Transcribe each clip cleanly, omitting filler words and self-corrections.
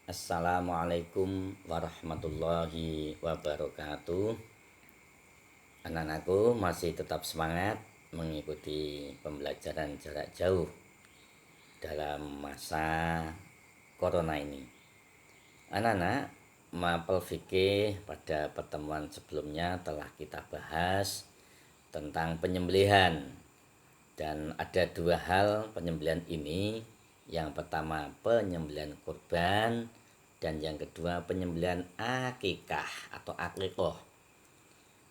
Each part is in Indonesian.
Assalamualaikum warahmatullahi wabarakatuh. Anak-anakku masih tetap semangat mengikuti pembelajaran jarak jauh dalam masa corona ini. Anak-anak, mapel fikih pada pertemuan sebelumnya telah kita bahas tentang penyembelihan. Dan ada dua hal penyembelihan ini. Yang pertama penyembelihan kurban, dan yang kedua penyembelihan akikah atau akikoh.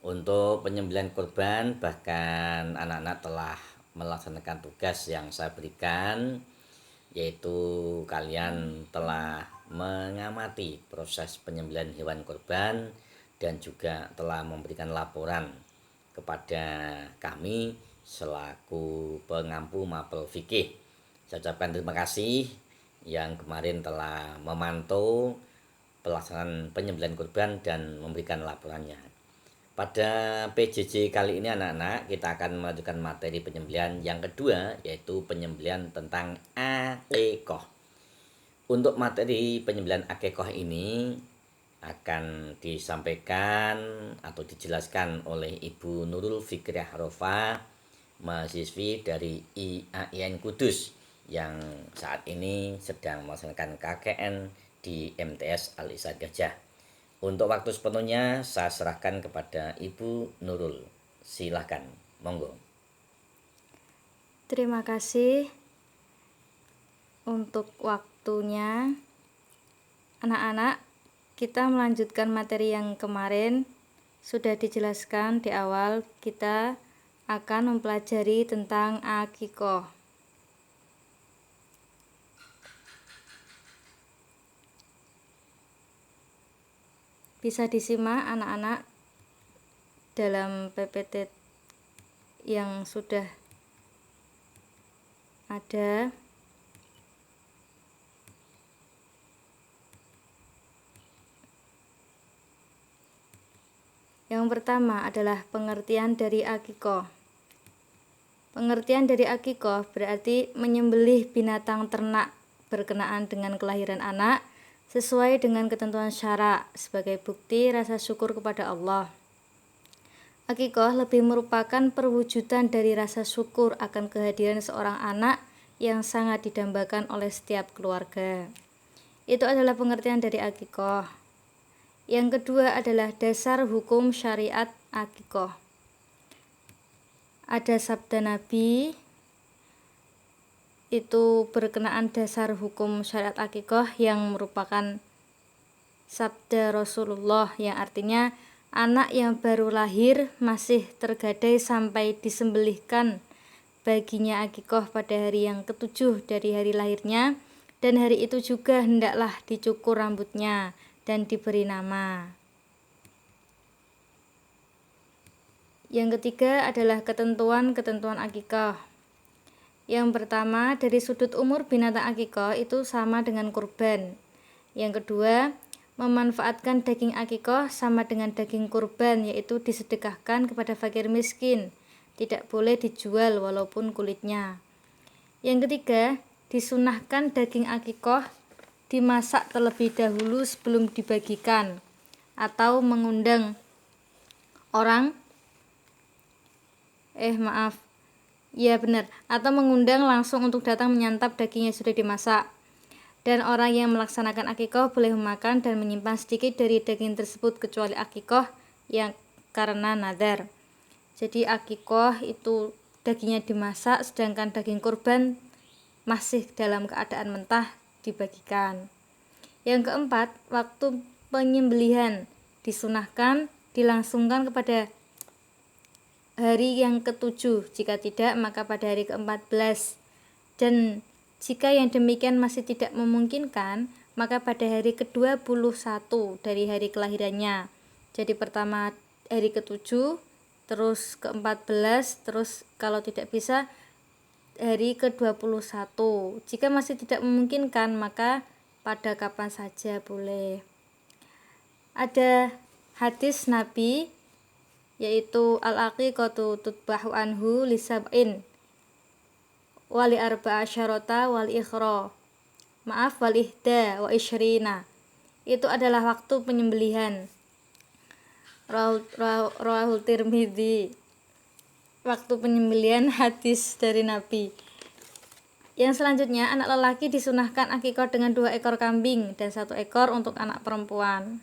Untuk penyembelihan kurban bahkan anak-anak telah melaksanakan tugas yang saya berikan, yaitu kalian telah mengamati proses penyembelihan hewan kurban dan juga telah memberikan laporan kepada kami selaku pengampu mapel fikih. Saya ucapkan terima kasih yang kemarin telah memantau pelaksanaan penyembelihan kurban dan memberikan laporannya. Pada PJJ kali ini anak-anak kita akan melanjutkan materi penyembelihan yang kedua, yaitu penyembelihan tentang akikoh. Untuk materi penyembelihan akikoh ini akan disampaikan atau dijelaskan oleh Ibu Nurul Fikriyah Rofa, mahasiswi dari IAIN Kudus yang saat ini sedang melaksanakan KKN di MTS Al-Ihsan Gajah. Untuk waktu sepenuhnya saya serahkan kepada Ibu Nurul. Silahkan, monggo. Terima kasih untuk waktunya. Anak-anak, kita melanjutkan materi yang kemarin sudah dijelaskan di awal. Kita akan mempelajari tentang akikoh. Bisa disimak anak-anak dalam PPT yang sudah ada. Yang pertama adalah pengertian dari akikoh. Pengertian dari akikoh berarti menyembelih binatang ternak berkenaan dengan kelahiran anak sesuai dengan ketentuan syara sebagai bukti rasa syukur kepada Allah. Akikoh lebih merupakan perwujudan dari rasa syukur akan kehadiran seorang anak yang sangat didambakan oleh setiap keluarga. Itu adalah pengertian dari akikoh. Yang kedua adalah dasar hukum syariat akikoh. Ada sabda Nabi itu berkenaan dasar hukum syariat akikoh yang merupakan sabda Rasulullah yang artinya anak yang baru lahir masih tergadai sampai disembelihkan baginya akikoh pada hari yang ketujuh dari hari lahirnya, dan hari itu juga hendaklah dicukur rambutnya dan diberi nama. Yang ketiga adalah ketentuan-ketentuan akikoh. Yang pertama, dari sudut umur binatang akikoh itu sama dengan kurban. Yang kedua, memanfaatkan daging akikoh sama dengan daging kurban, yaitu disedekahkan kepada fakir miskin. Tidak boleh dijual walaupun kulitnya. Yang ketiga, disunahkan daging akikoh dimasak terlebih dahulu sebelum dibagikan, atau mengundang orang atau mengundang langsung untuk datang menyantap daging yang sudah dimasak. Dan orang yang melaksanakan akikoh boleh memakan dan menyimpan sedikit dari daging tersebut kecuali akikoh yang karena nadar. Jadi akikoh itu dagingnya dimasak, sedangkan daging kurban masih dalam keadaan mentah dibagikan. Yang keempat, waktu penyembelihan disunahkan dilangsungkan kepada hari yang ketujuh, jika tidak maka pada hari ke-14, dan jika yang demikian masih tidak memungkinkan maka pada hari ke-21 dari hari kelahirannya. Jadi pertama hari ke-7, terus ke-14, terus kalau tidak bisa hari ke-21. Jika masih tidak memungkinkan maka pada kapan saja boleh. Ada hadis Nabi yaitu al-aqiqatu tutbahu anhu li sab'in wali arba'a syarota wal ikhra. wal ihda wa isyrina. Itu adalah waktu penyembelihan. Rawahul Tirmidzi. Waktu penyembelihan hadis dari Nabi. Yang selanjutnya, anak lelaki disunahkan akikah dengan 2 ekor kambing dan 1 ekor untuk anak perempuan.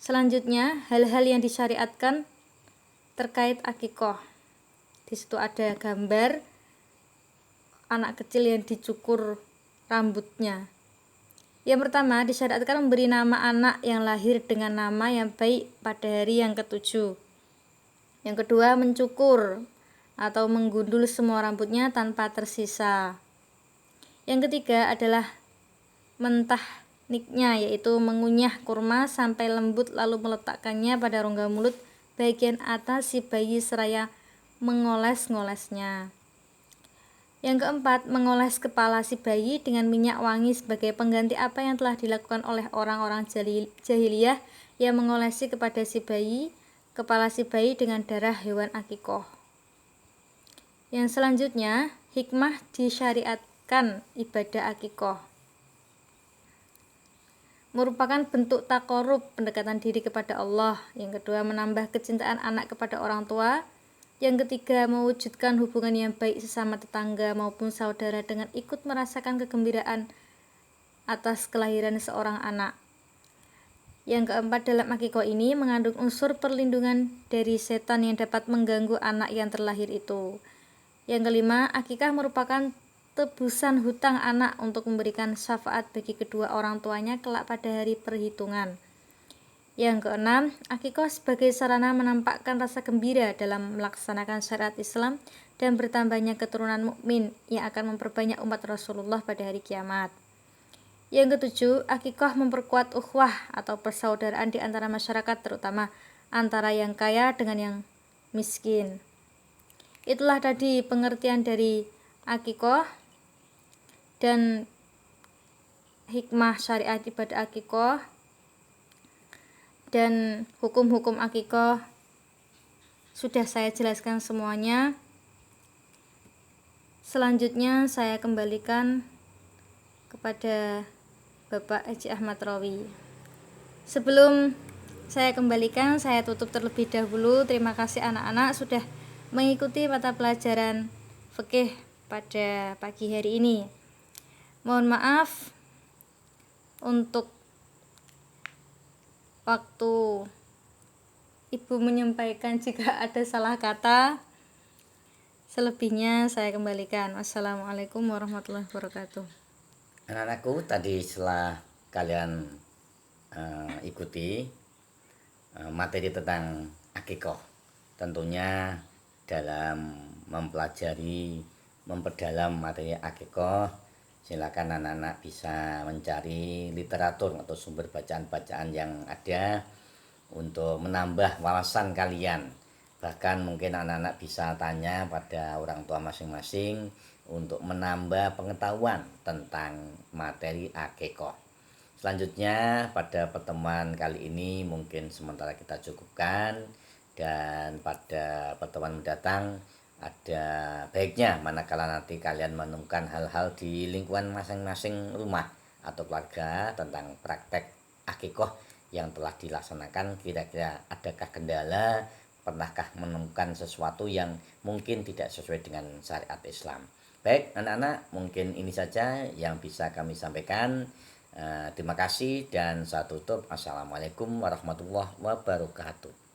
Selanjutnya, hal-hal yang disyariatkan terkait akikah. Di situ ada gambar anak kecil yang dicukur rambutnya. Yang pertama, disyariatkan memberi nama anak yang lahir dengan nama yang baik pada hari yang ke-7. Yang kedua, mencukur atau menggundul semua rambutnya tanpa tersisa. Yang ketiga adalah mentahniknya, yaitu mengunyah kurma sampai lembut lalu meletakkannya pada rongga mulut bagian atas si bayi seraya mengoles-ngolesnya. Yang keempat, mengoles kepala si bayi dengan minyak wangi sebagai pengganti apa yang telah dilakukan oleh orang-orang jahiliyah yang mengolesi kepada si bayi, kepala si bayi dengan darah hewan akikoh. Yang selanjutnya, hikmah disyariatkan ibadah akikoh. Merupakan bentuk takorub, pendekatan diri kepada Allah. Yang kedua, menambah kecintaan anak kepada orang tua. Yang ketiga, mewujudkan hubungan yang baik sesama tetangga maupun saudara dengan ikut merasakan kegembiraan atas kelahiran seorang anak. Yang keempat, dalam akikah ini mengandung unsur perlindungan dari setan yang dapat mengganggu anak yang terlahir itu. Yang kelima, akikah merupakan tebusan hutang anak untuk memberikan syafaat bagi kedua orang tuanya kelak pada hari perhitungan. Yang keenam, akikah sebagai sarana menampakkan rasa gembira dalam melaksanakan syariat Islam dan bertambahnya keturunan mukmin yang akan memperbanyak umat Rasulullah pada hari kiamat. Yang ketujuh, akikah memperkuat ukhuwah atau persaudaraan di antara masyarakat, terutama antara yang kaya dengan yang miskin. Itulah tadi pengertian dari akikah dan hikmah syariat ibadah akikah dan hukum-hukum akikah sudah saya jelaskan semuanya. Selanjutnya saya kembalikan kepada Bapak Haji Ahmad Rawi. Sebelum saya kembalikan, saya tutup terlebih dahulu. Terima kasih anak-anak sudah mengikuti mata pelajaran fikih pada pagi hari ini. Mohon maaf untuk waktu Ibu menyampaikan jika ada salah kata. Selebihnya saya kembalikan. Wassalamualaikum warahmatullahi wabarakatuh. Anak-anakku, tadi setelah kalian ikuti materi tentang akikah, tentunya dalam mempelajari, memperdalam materi akikah, silakan anak-anak bisa mencari literatur atau sumber bacaan-bacaan yang ada untuk menambah wawasan kalian. Bahkan mungkin anak-anak bisa tanya pada orang tua masing-masing untuk menambah pengetahuan tentang materi akikah. Selanjutnya pada pertemuan kali ini mungkin sementara kita cukupkan, dan pada pertemuan mendatang ada baiknya manakala nanti kalian menemukan hal-hal di lingkungan masing-masing rumah atau keluarga tentang praktek akikah yang telah dilaksanakan, kira-kira adakah kendala, pernahkah menemukan sesuatu yang mungkin tidak sesuai dengan syariat Islam. Baik anak-anak, mungkin ini saja yang bisa kami sampaikan. Terima kasih dan saya tutup. Assalamualaikum warahmatullahi wabarakatuh.